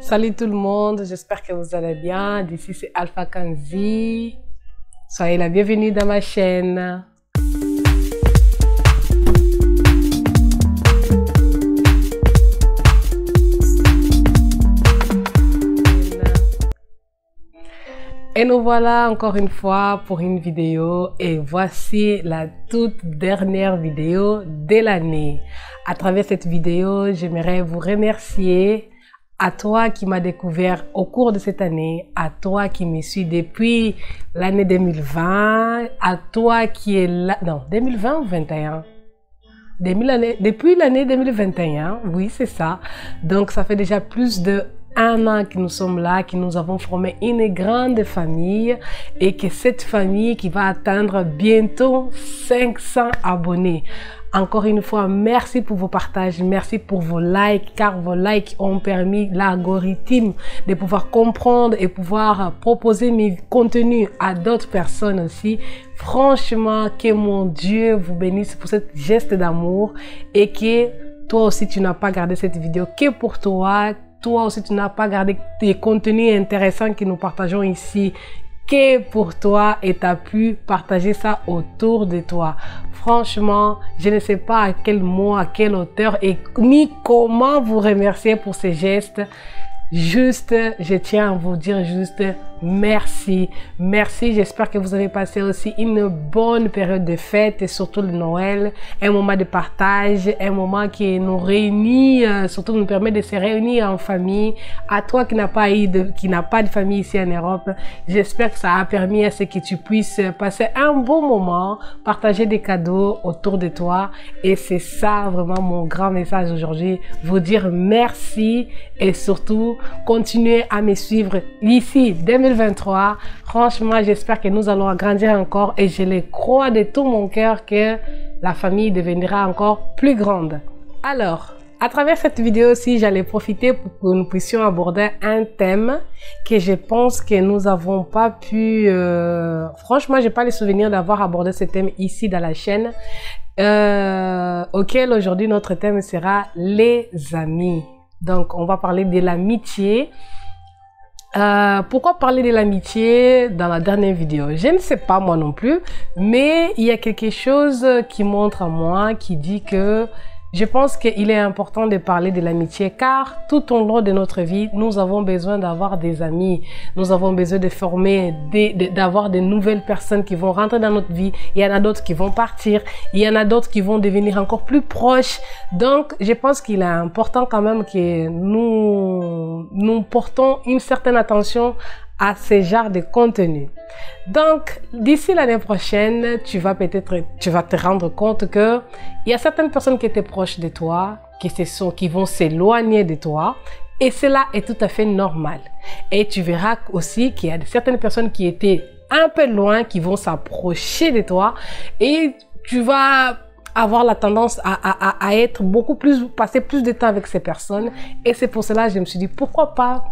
Salut tout le monde, j'espère que vous allez bien. D'ici c'est Alpha Kanzi. Soyez la bienvenue dans ma chaîne. Et nous voilà encore une fois pour une vidéo et voici la toute dernière vidéo de l'année. À travers cette vidéo, j'aimerais vous remercier à toi qui m'as découvert au cours de cette année, à toi qui me suis depuis l'année 2020, à toi qui est là, non, 2020 ou 21? Depuis l'année 2021, oui c'est ça. Donc ça fait déjà plus de un an que nous sommes là, que nous avons formé une grande famille et que cette famille qui va atteindre bientôt 500 abonnés. Encore une fois, merci pour vos partages, merci pour vos likes, car vos likes ont permis l'algorithme de pouvoir comprendre et pouvoir proposer mes contenus à d'autres personnes aussi. Franchement, que mon Dieu vous bénisse pour ce geste d'amour et que toi aussi tu n'as pas gardé cette vidéo que pour toi. Toi aussi, tu n'as pas gardé tes contenus intéressants que nous partageons ici que pour toi et tu as pu partager ça autour de toi. Franchement, je ne sais pas à quel mot, à quelle hauteur et ni comment vous remercier pour ces gestes. Juste, je tiens à vous dire juste merci. Merci, j'espère que vous avez passé aussi une bonne période de fête et surtout le Noël, un moment de partage, un moment qui nous réunit, surtout nous permet de se réunir en famille. À toi qui n'a pas de famille ici en Europe, j'espère que ça a permis à ce que tu puisses passer un bon moment, partager des cadeaux autour de toi et c'est ça vraiment mon grand message aujourd'hui, vous dire merci et surtout continuez à me suivre ici 2023. Franchement, j'espère que nous allons grandir encore et je le crois de tout mon cœur que la famille deviendra encore plus grande. Alors, à travers cette vidéo aussi, j'allais profiter pour que nous puissions aborder un thème que je pense que nous n'avons pas pu... Franchement, j'ai pas le souvenir d'avoir abordé ce thème ici dans la chaîne. Auquel aujourd'hui notre thème sera les amis. Donc, on va parler de l'amitié. Pourquoi parler de l'amitié dans la dernière vidéo? Je ne sais pas moi non plus, mais il y a quelque chose qui montre à moi, qui dit que je pense qu'il est important de parler de l'amitié car tout au long de notre vie, nous avons besoin d'avoir des amis. Nous avons besoin de former, d'avoir de nouvelles personnes qui vont rentrer dans notre vie. Il y en a d'autres qui vont partir. Il y en a d'autres qui vont devenir encore plus proches. Donc, je pense qu'il est important quand même que nous portons une certaine attention à ce genre de contenu. Donc, d'ici l'année prochaine, tu vas te rendre compte que il y a certaines personnes qui étaient proches de toi, qui vont s'éloigner de toi, et cela est tout à fait normal. Et tu verras aussi qu'il y a certaines personnes qui étaient un peu loin, qui vont s'approcher de toi, et tu vas avoir la tendance à être passer plus de temps avec ces personnes. Et c'est pour cela que je me suis dit, pourquoi pas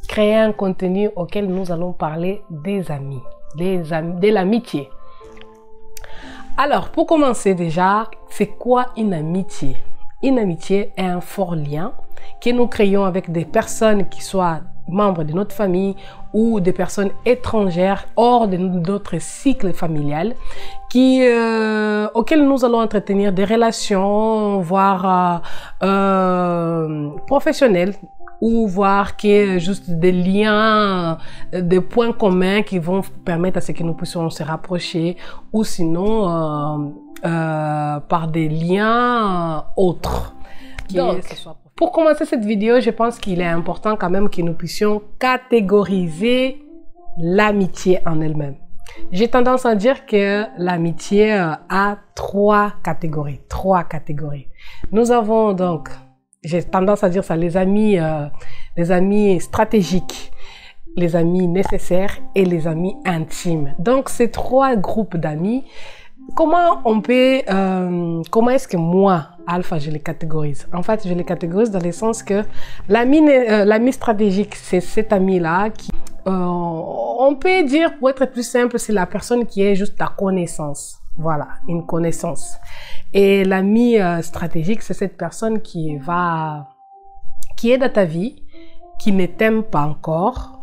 créer un contenu auquel nous allons parler des amis, de l'amitié. Alors, pour commencer déjà, c'est quoi une amitié? Une amitié est un fort lien que nous créons avec des personnes qui soient membres de notre famille ou des personnes étrangères hors de notre cycle familial auxquelles nous allons entretenir des relations, voire professionnelles, ou voir qu'il y a juste des liens, des points communs qui vont permettre à ce que nous puissions se rapprocher ou sinon par des liens autres. Donc, pour commencer cette vidéo, je pense qu'il est important quand même que nous puissions catégoriser l'amitié en elle-même. J'ai tendance à dire que l'amitié a trois catégories. Nous avons donc, j'ai tendance à dire ça, les amis stratégiques, les amis nécessaires et les amis intimes. Donc, ces trois groupes d'amis, comment est-ce que moi, Alpha, je les catégorise? En fait, je les catégorise dans le sens que l'ami stratégique, c'est cet ami-là qui, on peut dire, pour être plus simple, c'est la personne qui est juste ta connaissance. Voilà, une connaissance. Et l'ami stratégique, c'est cette personne qui est dans ta vie, qui ne t'aime pas encore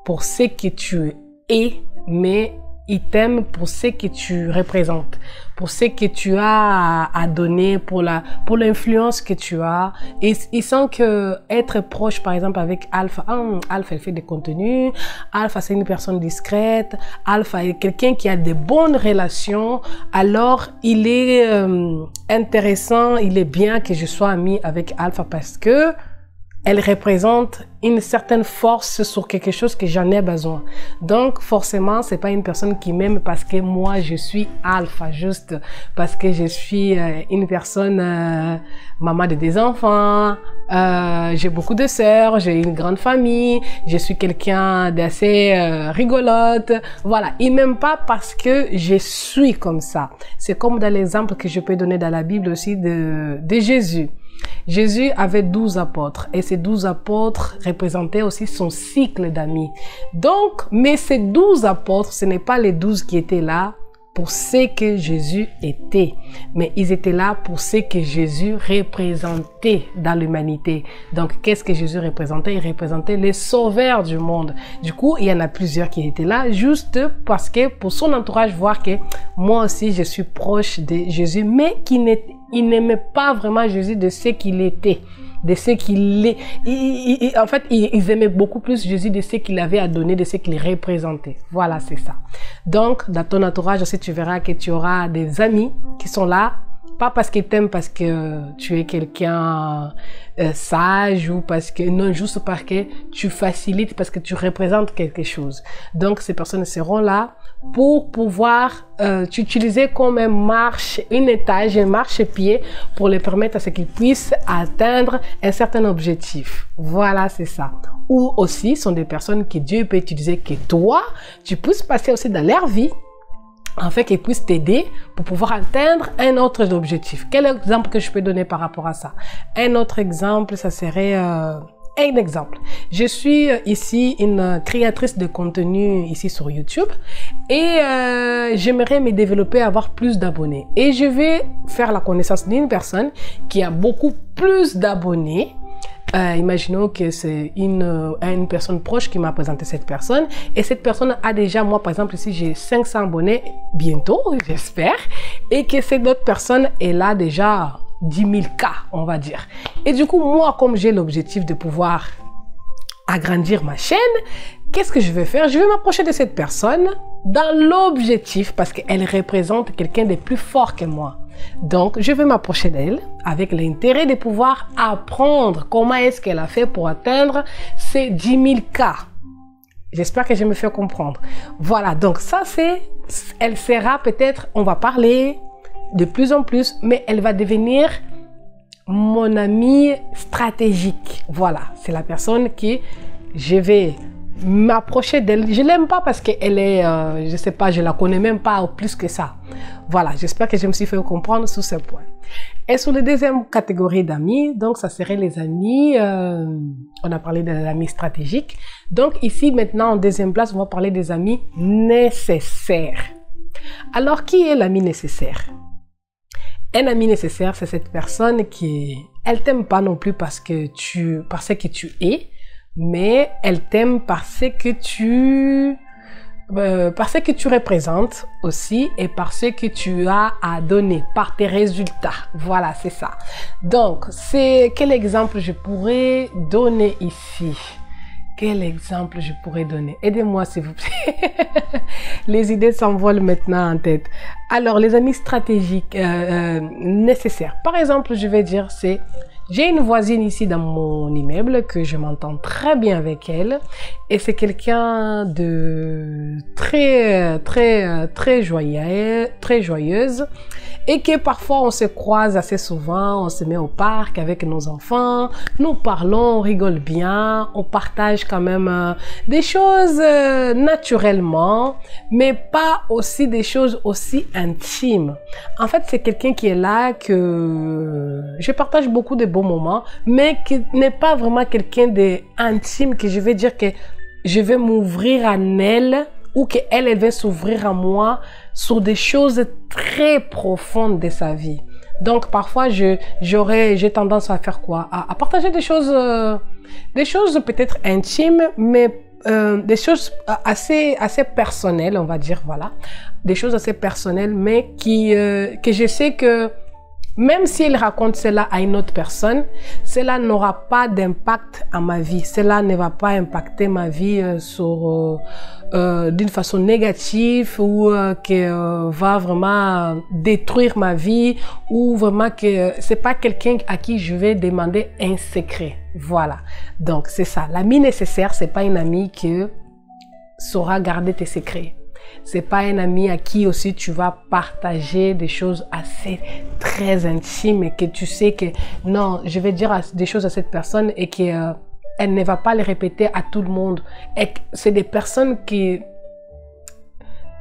pour ce que tu es, mais il t'aime pour ce que tu représentes, pour ce que tu as à donner, pour l'influence que tu as. Et il sent que être proche, par exemple, avec Alpha, Alpha, elle fait des contenus, Alpha, c'est une personne discrète, Alpha est quelqu'un qui a de bonnes relations, alors il est intéressant, il est bien que je sois amie avec Alpha parce que elle représente une certaine force sur quelque chose que j'en ai besoin. Donc, forcément, c'est pas une personne qui m'aime parce que moi, je suis alpha, juste parce que je suis une personne maman de des enfants, j'ai beaucoup de sœurs, j'ai une grande famille, je suis quelqu'un d'assez rigolote. Voilà, il m'aime pas parce que je suis comme ça. C'est comme dans l'exemple que je peux donner dans la Bible aussi de Jésus. Jésus avait 12 apôtres et ces 12 apôtres représentaient aussi son cycle d'amis. Donc, mais ces 12 apôtres, ce n'est pas les 12 qui étaient là pour ce que Jésus était, mais ils étaient là pour ce que Jésus représentait dans l'humanité. Donc, qu'est-ce que Jésus représentait? Il représentait les sauveurs du monde. Du coup, il y en a plusieurs qui étaient là juste parce que pour son entourage, voir que moi aussi, je suis proche de Jésus, mais il n'aimait pas vraiment Jésus de ce qu'il était, de ce qu'il est. En fait, ils aimaient beaucoup plus Jésus de ce qu'il avait à donner, de ce qu'il représentait. Voilà, c'est ça. Donc, dans ton entourage aussi, tu verras que tu auras des amis qui sont là, pas parce qu'ils t'aiment parce que tu es quelqu'un sage ou parce que, non, juste parce que tu facilites, parce que tu représentes quelque chose. Donc, ces personnes seront là pour pouvoir t'utiliser comme un étage, un marchepied pour les permettre à ce qu'ils puissent atteindre un certain objectif. Voilà, c'est ça. Ou aussi, sont des personnes que Dieu peut utiliser, que toi, tu puisses passer aussi dans leur vie, en fait, qu'ils puissent t'aider pour pouvoir atteindre un autre objectif. Quel exemple que je peux donner par rapport à ça? Un autre exemple, ça serait... un exemple. Je suis ici une créatrice de contenu ici sur YouTube et j'aimerais me développer, avoir plus d'abonnés. Et je vais faire la connaissance d'une personne qui a beaucoup plus d'abonnés. Imaginons que c'est une personne proche qui m'a présenté cette personne et cette personne a déjà, moi par exemple ici j'ai 500 abonnés bientôt, j'espère, et que cette autre personne est là déjà 10 000 cas, on va dire. Et du coup, moi, comme j'ai l'objectif de pouvoir agrandir ma chaîne, qu'est-ce que je vais faire? Je vais m'approcher de cette personne dans l'objectif parce qu'elle représente quelqu'un de plus fort que moi. Donc, je vais m'approcher d'elle avec l'intérêt de pouvoir apprendre comment est-ce qu'elle a fait pour atteindre ces 10 000 cas. J'espère que je me fais comprendre. Voilà, donc ça elle sera peut-être, on va parler de plus en plus, mais elle va devenir mon amie stratégique. Voilà, c'est la personne qui je vais m'approcher d'elle. Je l'aime pas parce qu'elle est, je sais pas, je la connais même pas plus que ça. Voilà, j'espère que je me suis fait comprendre sur ce point. Et sur la deuxième catégorie d'amis, donc ça serait les amis, on a parlé des amis stratégiques. Donc ici maintenant en deuxième place, on va parler des amis nécessaires. Alors qui est l'ami nécessaire? Un ami nécessaire, c'est cette personne elle t'aime pas non plus parce que tu es, mais elle t'aime parce que tu représentes aussi et parce que tu as à donner par tes résultats. Voilà, c'est ça. Donc, quel exemple je pourrais donner ici? Quel exemple je pourrais donner? Aidez-moi s'il vous plaît. Les idées s'envolent maintenant en tête. Alors, les amis stratégiques nécessaires. Par exemple, je vais dire j'ai une voisine ici dans mon immeuble que je m'entends très bien avec elle et c'est quelqu'un de très joyeuse et que parfois on se croise assez souvent, on se met au parc avec nos enfants, nous parlons, on rigole bien, on partage quand même des choses naturellement, mais pas aussi des choses aussi intimes. En fait, c'est quelqu'un qui est là que je partage beaucoup de bons moments, mais qui n'est pas vraiment quelqu'un d'intime que je vais dire que je vais m'ouvrir à elle ou qu'elle va s'ouvrir à moi sur des choses très profondes de sa vie. Donc parfois j'ai tendance à faire quoi? À partager des choses des choses peut-être intimes, mais des choses assez personnelles, on va dire, voilà. Des choses assez personnelles, mais que je sais que même s'il raconte cela à une autre personne, cela n'aura pas d'impact à ma vie. Cela ne va pas impacter ma vie d'une façon négative ou que va vraiment détruire ma vie ou vraiment que c'est pas quelqu'un à qui je vais demander un secret. Voilà. Donc c'est ça. L'ami nécessaire, c'est pas une amie qui saura garder tes secrets. C'est pas un ami à qui aussi tu vas partager des choses assez très intimes et que tu sais que non, je vais dire des choses à cette personne et que elle ne va pas les répéter à tout le monde. Et c'est des personnes qui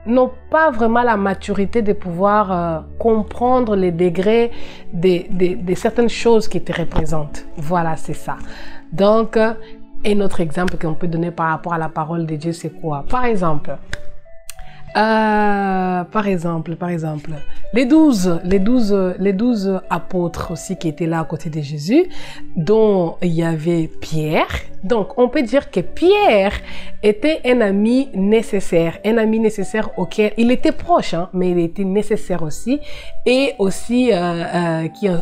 n'ont pas vraiment la maturité de pouvoir comprendre les degrés de certaines choses qui te représentent. Voilà, c'est ça. Donc, un autre exemple qu'on peut donner par rapport à la parole de Dieu, c'est quoi? Par exemple, les 12 apôtres aussi qui étaient là à côté de Jésus, dont il y avait Pierre. Donc, on peut dire que Pierre était un ami nécessaire auquel il était proche, hein, mais il était nécessaire aussi. Et aussi,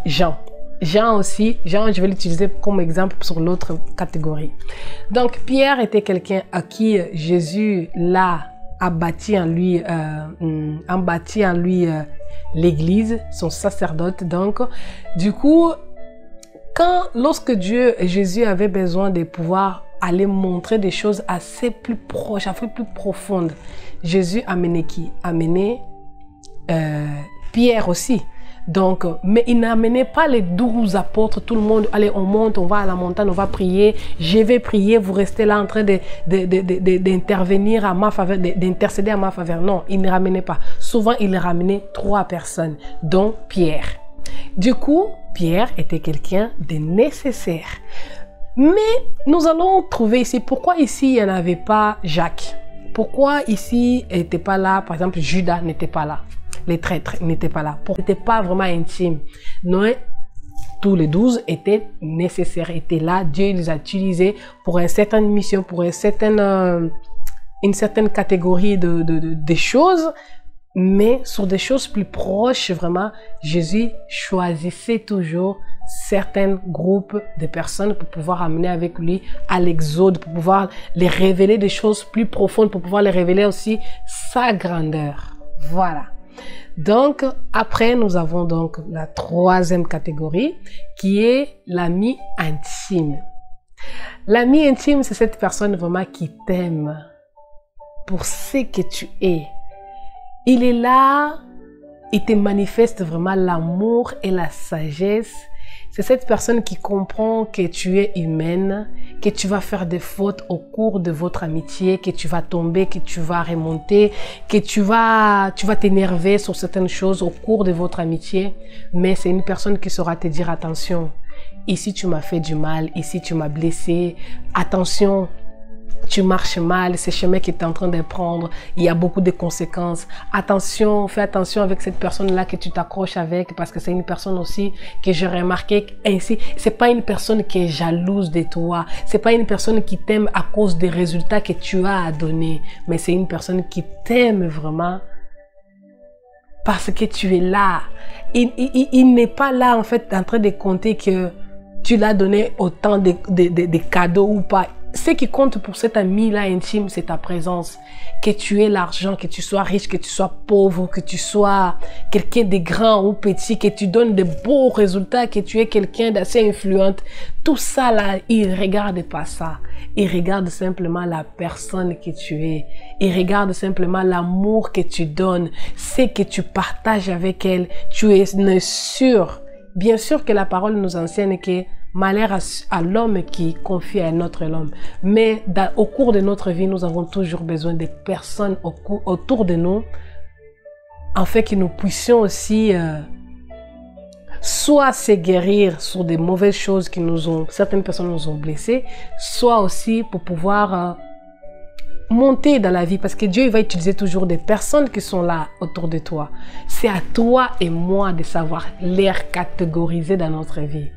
Jean. Jean, je vais l'utiliser comme exemple sur l'autre catégorie. Donc, Pierre était quelqu'un à qui Jésus a bâti en lui l'église, son sacerdote. Donc, du coup, lorsque Jésus avait besoin de pouvoir aller montrer des choses assez plus proches, assez plus profondes, Jésus amenait qui? Amenait Pierre aussi. Donc, mais il n'amenait pas les 12 apôtres, tout le monde, allez, on monte, on va à la montagne, on va prier, je vais prier, vous restez là en train d'intervenir à ma faveur, d'intercéder à ma faveur. Non, il ne ramenait pas. Souvent, il ramenait 3 personnes, dont Pierre. Du coup, Pierre était quelqu'un de nécessaire. Mais nous allons trouver ici, pourquoi ici, il n'y en avait pas Jacques? Pourquoi ici, il n'était pas là, par exemple, Judas n'était pas là? Les traîtres n'étaient pas là. N'était pas vraiment intime. Non, tous les 12 étaient nécessaires, étaient là. Dieu les a utilisés pour une certaine mission, pour une certaine catégorie de choses. Mais sur des choses plus proches, vraiment, Jésus choisissait toujours certains groupes de personnes pour pouvoir amener avec lui à l'exode, pour pouvoir les révéler des choses plus profondes, pour pouvoir les révéler aussi sa grandeur. Voilà. Donc, après, nous avons donc la 3e catégorie qui est l'ami intime. L'ami intime, c'est cette personne vraiment qui t'aime pour ce que tu es. Il est là, il te manifeste vraiment l'amour et la sagesse. C'est cette personne qui comprend que tu es humaine, que tu vas faire des fautes au cours de votre amitié, que tu vas tomber, que tu vas remonter, que tu vas t'énerver sur certaines choses au cours de votre amitié. Mais c'est une personne qui saura te dire attention, ici tu m'as fait du mal, ici tu m'as blessé, attention. Tu marches mal, ce chemin que tu es en train de prendre, il y a beaucoup de conséquences. Attention, fais attention avec cette personne-là que tu t'accroches avec parce que c'est une personne aussi que j'ai remarqué ainsi. C'est pas une personne qui est jalouse de toi. C'est pas une personne qui t'aime à cause des résultats que tu as à donner. Mais c'est une personne qui t'aime vraiment parce que tu es là. Il n'est pas là en fait en train de compter que tu l'as donné autant de cadeaux ou pas. Ce qui compte pour cet ami-là intime, c'est ta présence. Que tu aies l'argent, que tu sois riche, que tu sois pauvre, que tu sois quelqu'un de grand ou petit, que tu donnes de beaux résultats, que tu es quelqu'un d'assez influent. Tout ça là, il regarde pas ça. Il regarde simplement la personne que tu es. Il regarde simplement l'amour que tu donnes, ce que tu partages avec elle. Tu es sûr. Bien sûr que la parole nous enseigne que malheur à l'homme qui confie à un autre homme. Mais au cours de notre vie, nous avons toujours besoin de personnes autour de nous, en fait que nous puissions aussi soit se guérir sur des mauvaises choses qui certaines personnes nous ont blessés, soit aussi pour pouvoir monter dans la vie, parce que Dieu il va utiliser toujours des personnes qui sont là autour de toi. C'est à toi et moi de savoir les catégoriser dans notre vie.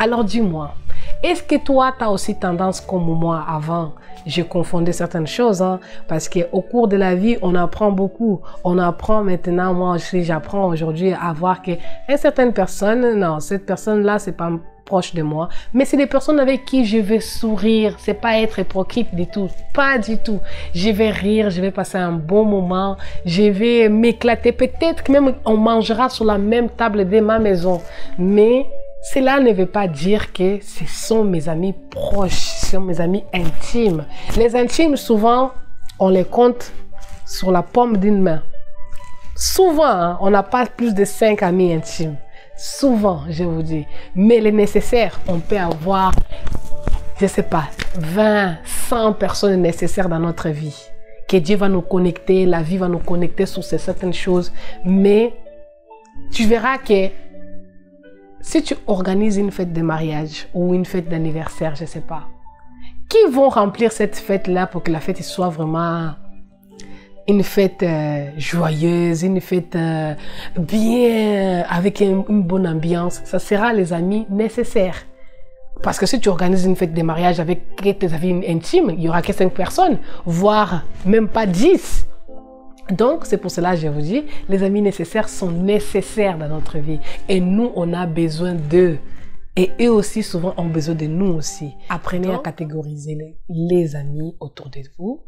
Alors dis-moi, Est-ce que toi, tu as aussi tendance comme moi avant? Je confondais certaines choses, hein, parce qu'au cours de la vie, on apprend beaucoup. On apprend maintenant, moi aussi, j'apprends aujourd'hui à voir que une certaine personne, non, cette personne-là, c'est pas proche de moi, mais c'est des personnes avec qui je vais sourire, c'est pas être hypocrite du tout, pas du tout. Je vais rire, je vais passer un bon moment, je vais m'éclater, peut-être que même on mangera sur la même table de ma maison, mais cela ne veut pas dire que ce sont mes amis proches, ce sont mes amis intimes. Les intimes, souvent, on les compte sur la paume d'une main. Souvent, hein, on n'a pas plus de 5 amis intimes. Souvent, je vous dis. Mais les nécessaires, on peut avoir, je ne sais pas, 20, 100 personnes nécessaires dans notre vie. Que Dieu va nous connecter, la vie va nous connecter sur certaines choses. Mais tu verras que si tu organises une fête de mariage ou une fête d'anniversaire, je ne sais pas, qui vont remplir cette fête-là pour que la fête soit vraiment une fête joyeuse, une fête bien, avec une bonne ambiance? Ça sera les amis nécessaires. Parce que si tu organises une fête de mariage avec tes amis intimes, il n'y aura que 5 personnes, voire même pas 10. Donc, c'est pour cela que je vous dis, les amis nécessaires sont nécessaires dans notre vie. Et nous, on a besoin d'eux. Et eux aussi, souvent, ont besoin de nous aussi. Apprenez à catégoriser les amis autour de vous.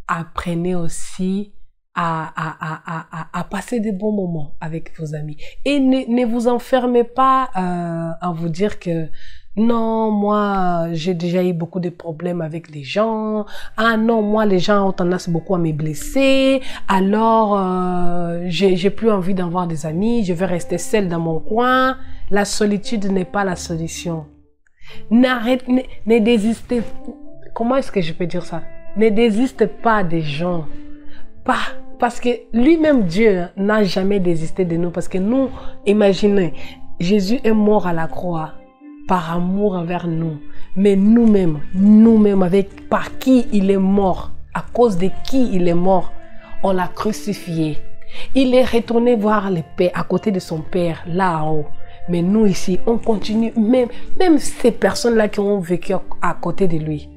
Apprenez aussi à passer des bons moments avec vos amis. Et ne vous enfermez pas à vous dire que non, moi, j'ai déjà eu beaucoup de problèmes avec les gens. Ah non, moi, les gens ont tendance beaucoup à me blesser. Alors, j'ai plus envie d'avoir des amis. Je vais rester seule dans mon coin. La solitude n'est pas la solution. Ne désistez. Comment est-ce que je peux dire ça? Ne désiste pas des gens. Parce que lui-même, Dieu, n'a jamais désisté de nous. Parce que nous, imaginez, Jésus est mort à la croix par amour envers nous. Mais nous-mêmes, par qui il est mort, à cause de qui il est mort, on l'a crucifié. Il est retourné voir le Père, à côté de son Père, là en haut. Mais nous ici, on continue, même ces personnes-là qui ont vécu à côté de lui,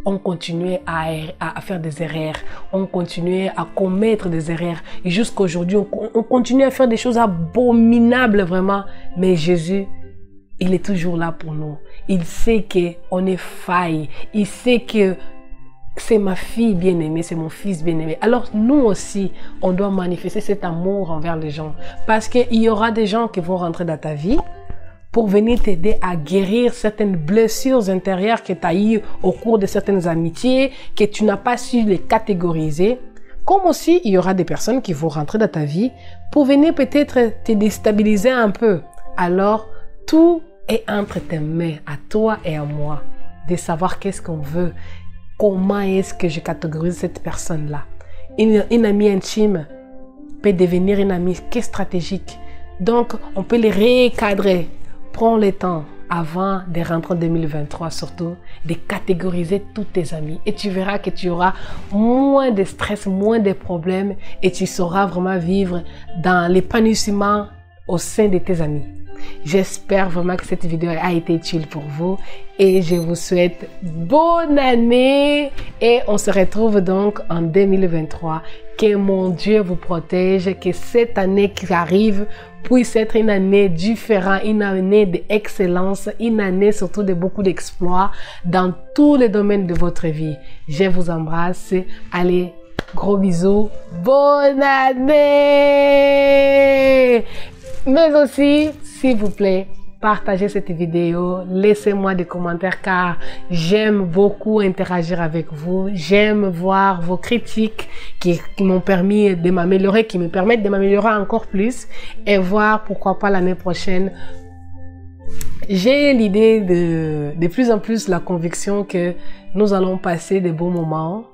on continuait à faire des erreurs, on continuait à commettre des erreurs. Et jusqu'à aujourd'hui, on continue à faire des choses abominables vraiment. Mais Jésus, il est toujours là pour nous. Il sait qu'on est failli. Il sait que c'est ma fille bien-aimée, c'est mon fils bien-aimé. Alors nous aussi, on doit manifester cet amour envers les gens. Parce qu'il y aura des gens qui vont rentrer dans ta vie pour venir t'aider à guérir certaines blessures intérieures que tu as eues au cours de certaines amitiés, que tu n'as pas su les catégoriser. Comme aussi, il y aura des personnes qui vont rentrer dans ta vie pour venir peut-être te déstabiliser un peu. Alors, tout est entre tes mains, à toi et à moi, de savoir qu'est-ce qu'on veut, comment est-ce que je catégorise cette personne-là. Une amie intime peut devenir une amie stratégique. Donc, on peut les recadrer. Prends le temps, avant de rentrer en 2023, surtout, de catégoriser tous tes amis. Et tu verras que tu auras moins de stress, moins de problèmes et tu sauras vraiment vivre dans l'épanouissement au sein de tes amis. J'espère vraiment que cette vidéo a été utile pour vous et je vous souhaite bonne année et on se retrouve donc en 2023. Que mon Dieu vous protège, que cette année qui arrive puisse être une année différente, une année d'excellence, une année surtout de beaucoup d'exploits dans tous les domaines de votre vie. Je vous embrasse. Allez, gros bisous. Bonne année! Mais aussi, s'il vous plaît, partagez cette vidéo, laissez-moi des commentaires car j'aime beaucoup interagir avec vous. J'aime voir vos critiques qui m'ont permis de m'améliorer, qui me permettent de m'améliorer encore plus et voir pourquoi pas l'année prochaine. J'ai l'idée de plus en plus la conviction que nous allons passer de bons moments.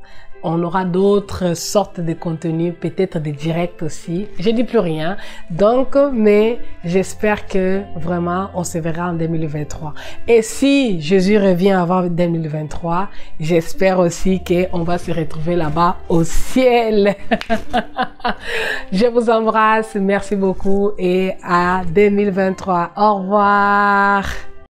On aura d'autres sortes de contenus, peut-être des directs aussi. Je dis plus rien. Donc, mais j'espère que vraiment, on se verra en 2023. Et si Jésus revient avant 2023, j'espère aussi qu'on va se retrouver là-bas au ciel. Je vous embrasse. Merci beaucoup et à 2023. Au revoir.